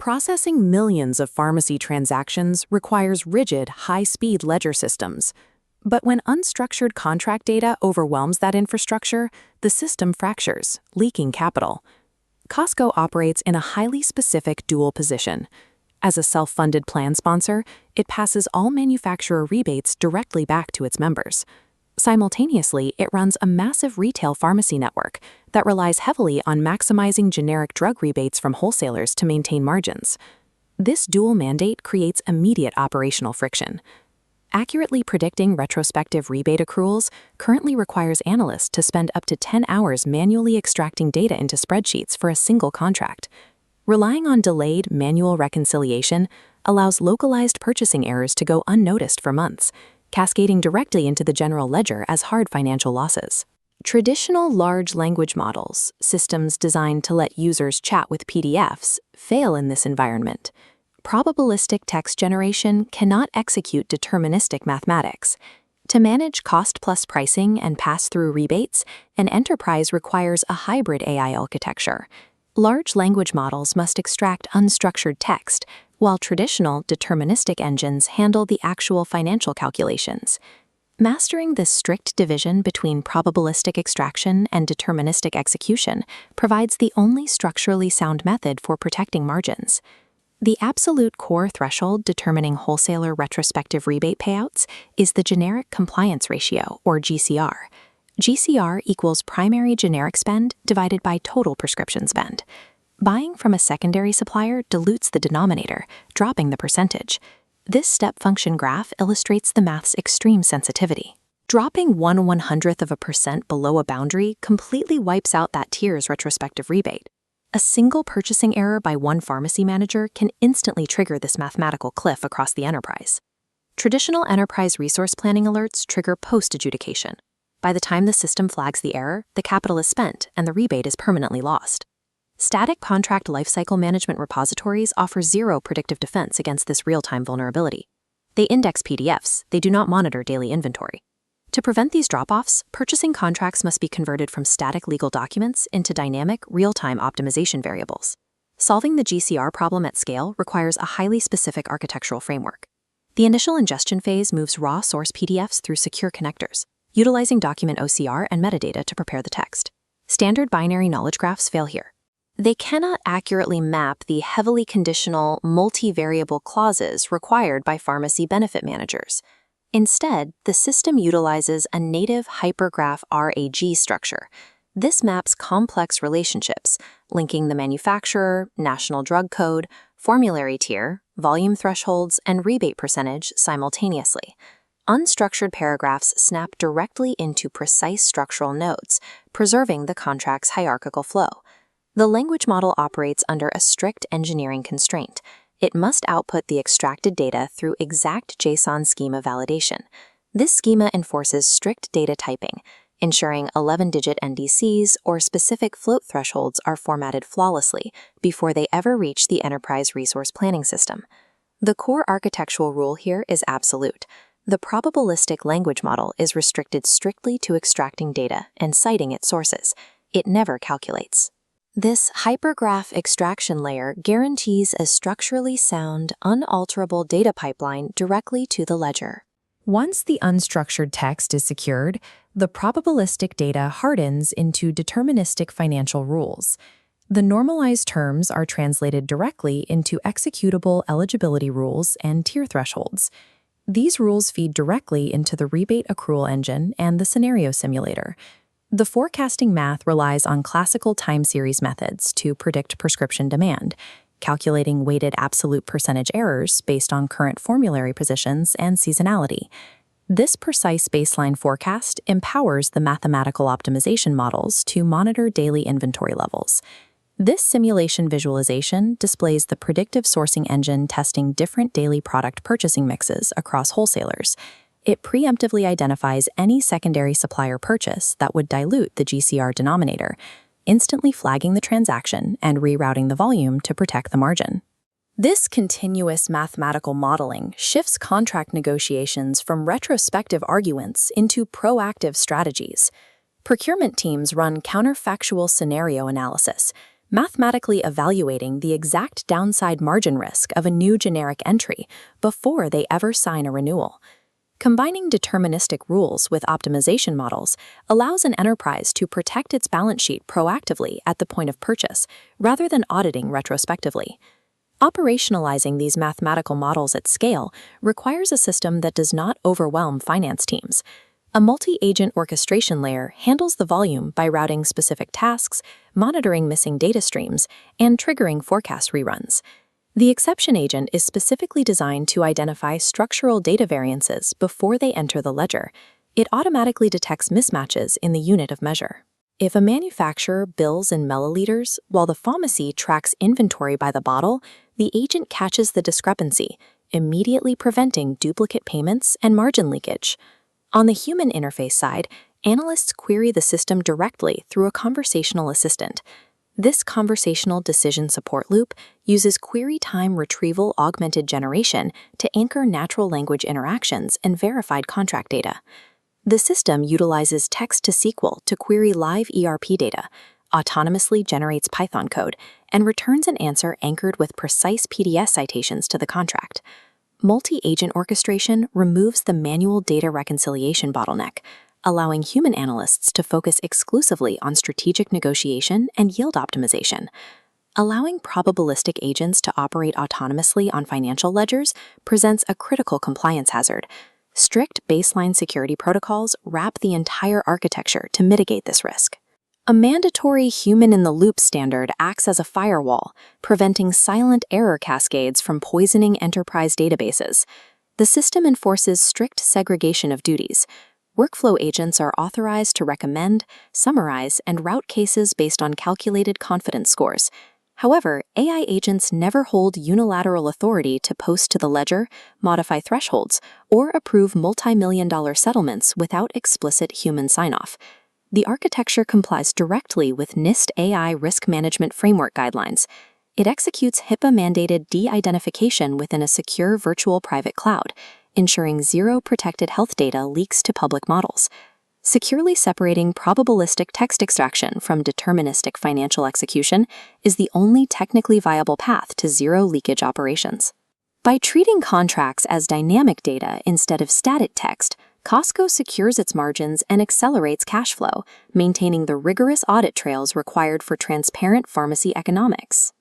Processing millions of pharmacy transactions requires rigid, high-speed ledger systems. But when unstructured contract data overwhelms that infrastructure, the system fractures, leaking capital. Costco operates in a highly specific dual position. As a self-funded plan sponsor, it passes all manufacturer rebates directly back to its members. Simultaneously, it runs a massive retail pharmacy network that relies heavily on maximizing generic drug rebates from wholesalers to maintain margins. This dual mandate creates immediate operational friction. Accurately predicting retrospective rebate accruals currently requires analysts to spend up to 10 hours manually extracting data into spreadsheets for a single contract. Relying on delayed manual reconciliation allows localized purchasing errors to go unnoticed for months, cascading directly into the general ledger as hard financial losses. Traditional large language models, systems designed to let users chat with PDFs, fail in this environment. Probabilistic text generation cannot execute deterministic mathematics. To manage cost-plus pricing and pass-through rebates, an enterprise requires a hybrid AI architecture. Large language models must extract unstructured text, while traditional deterministic engines handle the actual financial calculations. Mastering this strict division between probabilistic extraction and deterministic execution provides the only structurally sound method for protecting margins. The absolute core threshold determining wholesaler retrospective rebate payouts is the generic compliance ratio, or GCR. GCR equals primary generic spend divided by total prescription spend. Buying from a secondary supplier dilutes the denominator, dropping the percentage. This step function graph illustrates the math's extreme sensitivity. Dropping 1/100% below a boundary completely wipes out that tier's retrospective rebate. A single purchasing error by one pharmacy manager can instantly trigger this mathematical cliff across the enterprise. Traditional enterprise resource planning alerts trigger post-adjudication. By the time the system flags the error, the capital is spent and the rebate is permanently lost. Static contract lifecycle management repositories offer zero predictive defense against this real-time vulnerability. They index PDFs, they do not monitor daily inventory. To prevent these drop-offs, purchasing contracts must be converted from static legal documents into dynamic, real-time optimization variables. Solving the GCR problem at scale requires a highly specific architectural framework. The initial ingestion phase moves raw source PDFs through secure connectors, utilizing document OCR and metadata to prepare the text. Standard binary knowledge graphs fail here. They cannot accurately map the heavily conditional, multivariable clauses required by pharmacy benefit managers. Instead, the system utilizes a native hypergraph RAG structure. This maps complex relationships, linking the manufacturer, national drug code, formulary tier, volume thresholds, and rebate percentage simultaneously. Unstructured paragraphs snap directly into precise structural nodes, preserving the contract's hierarchical flow. The language model operates under a strict engineering constraint. It must output the extracted data through exact JSON schema validation. This schema enforces strict data typing, ensuring 11-digit NDCs or specific float thresholds are formatted flawlessly before they ever reach the enterprise resource planning system. The core architectural rule here is absolute. The probabilistic language model is restricted strictly to extracting data and citing its sources. It never calculates. This hypergraph extraction layer guarantees a structurally sound, unalterable data pipeline directly to the ledger. Once the unstructured text is secured, the probabilistic data hardens into deterministic financial rules. The normalized terms are translated directly into executable eligibility rules and tier thresholds. These rules feed directly into the rebate accrual engine and the scenario simulator. The forecasting math relies on classical time series methods to predict prescription demand, calculating weighted absolute percentage errors based on current formulary positions and seasonality. This precise baseline forecast empowers the mathematical optimization models to monitor daily inventory levels. This simulation visualization displays the predictive sourcing engine testing different daily product purchasing mixes across wholesalers. It preemptively identifies any secondary supplier purchase that would dilute the GCR denominator, instantly flagging the transaction and rerouting the volume to protect the margin. This continuous mathematical modeling shifts contract negotiations from retrospective arguments into proactive strategies. Procurement teams run counterfactual scenario analysis, mathematically evaluating the exact downside margin risk of a new generic entry before they ever sign a renewal. Combining deterministic rules with optimization models allows an enterprise to protect its balance sheet proactively at the point of purchase, rather than auditing retrospectively. Operationalizing these mathematical models at scale requires a system that does not overwhelm finance teams. A multi-agent orchestration layer handles the volume by routing specific tasks, monitoring missing data streams, and triggering forecast reruns. The exception agent is specifically designed to identify structural data variances before they enter the ledger. It automatically detects mismatches in the unit of measure. If a manufacturer bills in milliliters while the pharmacy tracks inventory by the bottle, the agent catches the discrepancy, immediately preventing duplicate payments and margin leakage. On the human interface side, analysts query the system directly through a conversational assistant. This conversational decision support loop uses query time retrieval augmented generation to anchor natural language interactions and verified contract data. The system utilizes text-to-SQL to query live ERP data, autonomously generates Python code, and returns an answer anchored with precise PDS citations to the contract. Multi-agent orchestration removes the manual data reconciliation bottleneck, allowing human analysts to focus exclusively on strategic negotiation and yield optimization. Allowing probabilistic agents to operate autonomously on financial ledgers presents a critical compliance hazard. Strict baseline security protocols wrap the entire architecture to mitigate this risk. A mandatory human-in-the-loop standard acts as a firewall, preventing silent error cascades from poisoning enterprise databases. The system enforces strict segregation of duties. Workflow agents are authorized to recommend, summarize, and route cases based on calculated confidence scores. However, AI agents never hold unilateral authority to post to the ledger, modify thresholds, or approve multi-million-dollar settlements without explicit human sign-off. The architecture complies directly with NIST AI Risk Management Framework guidelines. It executes HIPAA-mandated de-identification within a secure virtual private cloud, ensuring zero protected health data leaks to public models. Securely separating probabilistic text extraction from deterministic financial execution is the only technically viable path to zero leakage operations. By treating contracts as dynamic data instead of static text, Costco secures its margins and accelerates cash flow, maintaining the rigorous audit trails required for transparent pharmacy economics.